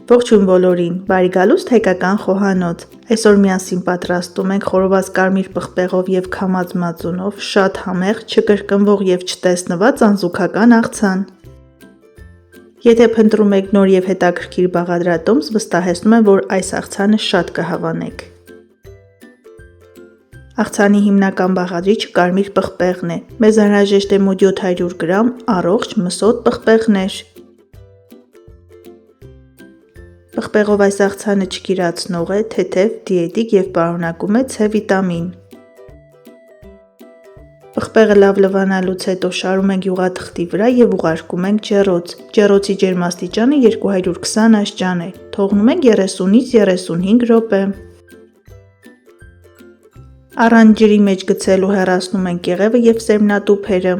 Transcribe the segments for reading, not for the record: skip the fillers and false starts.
Ողջույն բոլորին, բարի գալուստ հայկական խոհանոց։ Այսօր միասին պատրաստում ենք խորոված կարմիր պղպեղով և քամած մածունով շատ համեղ, չկրկնվող և չտեսնված անզուգական աղցան։ Եթե փնտրում եք նոր և հետաքրքիր բաղադրատոմս, վստահեցնում եմ, որ այս աղցանը շատ կհավանեք։ Աղցանի հիմնական բաղադրիչը կարմիր պղպեղն է։ Մեզ անհրաժեշտ է մոտ 700 գրամ առողջ մսոտ պղպեղներ։ Պղպեղով այս աղցանը չկիրացնող է, թեթև, դիետիկ և պարունակում է C վիտամին։ Պղպեղը լավ լվանալուց հետո շարում ենք յուղաթղթի վրա և ուղարկում ենք ջեռոց։ Ջեռոցի ջերմաստիճանը 220 աստիճան է։ Թողնում ենք 30-ից 35 րոպե։ Առանց ջրի մեջ գցելու հեռացնում ենք կեղևը և սերմնատուփերը։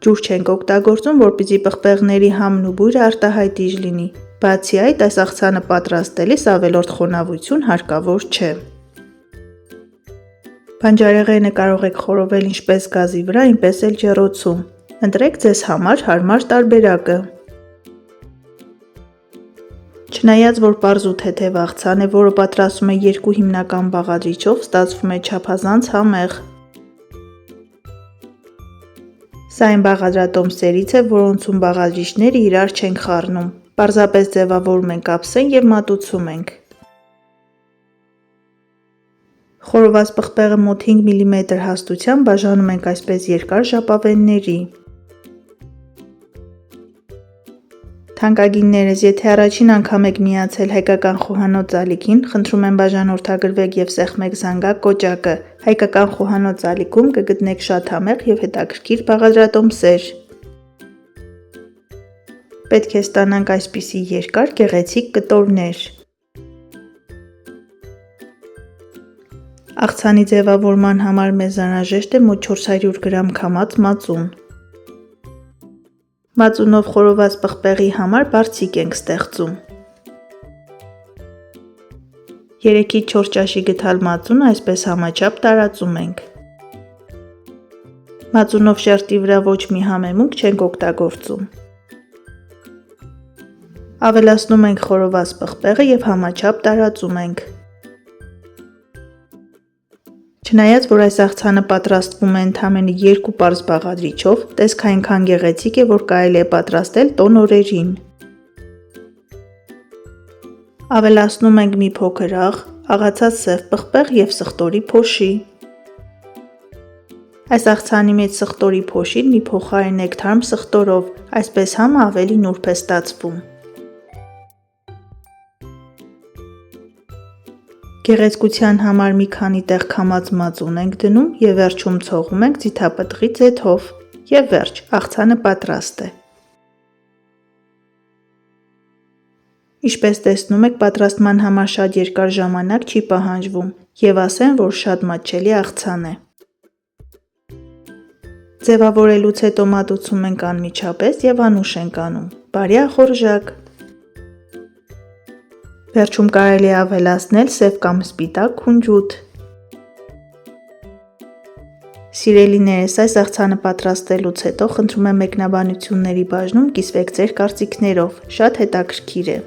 Ջուր չենք օգտագործում, որպեսզի պղպեղների համն ու բույրը արտահայտիչ լինի։ Բացի այդ, այս աղցանը պատրաստելիս ավելորդ խոնավություն հարկավոր չէ։ Բանջարեղենը կարող եք խորովել ինչպես գազի վրա, այնպես էլ ջեռոցում։ Ընտրեք ձեզ համար հարմար տարբերակը։ Չնայած, որ պարզ ու թեթև աղցան է, որը պատրաստվում է երկու հիմնական բաղադրիչով, ստացվում է չափազանց համեղ։ Սա այն բաղադրատոմսերից է, որոնցում բաղադրիչները իրար չեն խառնում։ Պարզապես ձևավորում ենք ափսեն և մատուցում ենք։ Խորոված պղպեղը մոտ 5 մմ հաստությամբ բաժանում ենք այսպես երկար ժապավենների։ Թանկագիններս, եթե առաջին անգամ եք միացել հայկական խոհանոց ալիքին, խնդրում եմ բաժանորդագրվեք և սեղմեք զանգակ կոճակը։ Հայկական խոհանոց ալիքում կգտնեք շատ համեղ և հետաքրքիր բաղադրատոմսեր։ Պետք է ստանանք այսպիսի երկար, գեղեցիկ կտորներ։ Աղցանի ձևավորման համար մեզ անհրաժեշտ է մոտ 400 գրամ քամած մածուն։ Մածունով խորոված պղպեղի համար բարձիկ ենք ստեղծում։ 3-ից 4 ճաշի գթալ մածունը այսպես համաչափ տարածում ենք։ Մածունով շերտի վրա ոչ մի համեմունք չենք օգտագործում։ Ավելացնում ենք խորոված պղպեղը և համաչափ տարածում ենք։ Չնայած, որ այս աղցանը պատրաստվում է ընդամենը 2 պարզ բաղադրիչով, տեսքը այնքան գեղեցիկ է, որ կարելի է պատրաստել տոն օրերին։ Ավելացնում ենք մի փոքր աղ, աղացած սև պղպեղ և սխտորի փոշի։ Այս աղցանի մեջ սխտորի փոշին մի փոխարինեք թարմ սխտորով, այսպես համը ավելի նուրբ է ստացվում։ Գեղեցկության համար մի քանի տեղ քամած մածուն ենք դնում և վերջում ցողում ենք ձիթապտղի ձեթով։ Եվ վերջ, աղցանը պատրաստ է։ Ինչպես տեսնում եք, պատրաստման համար շատ երկար ժամանակ չի պահանջվում և ասեմ, որ շատ մատչելի աղցան է։ Ձևավորելուց հետո մատուցում ենք անմիջապես և անուշ ենք անում։ Բարի ախորժակ։ Վերջում կարելի է ավելացնել սև կամ սպիտակ քունջուտ։ Սիրելիներս, այս աղցանը պատրաստելուց հետո խնդրում եմ մեկնաբանությունների բաժնում կիսվեք ձեր կարծիքներով, շատ հետաքրքիր է։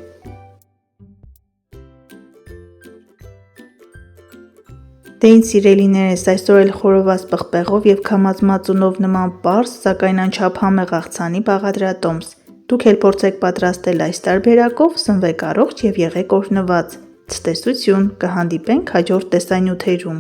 Դե ինչ սիրելիներս, այսօր էլ խորոված պղպեղով և քամած մածունով նման պարզ, սակայն անչափ համեղ աղցանի բաղադրատոմս։ Դուք էլ փորձեք պատրաստել այս տարբերակով, սնվեք առողջ և եղեք օրհնված։ Ցտեսություն, կհանդիպենք հաջորդ տեսանյութերում։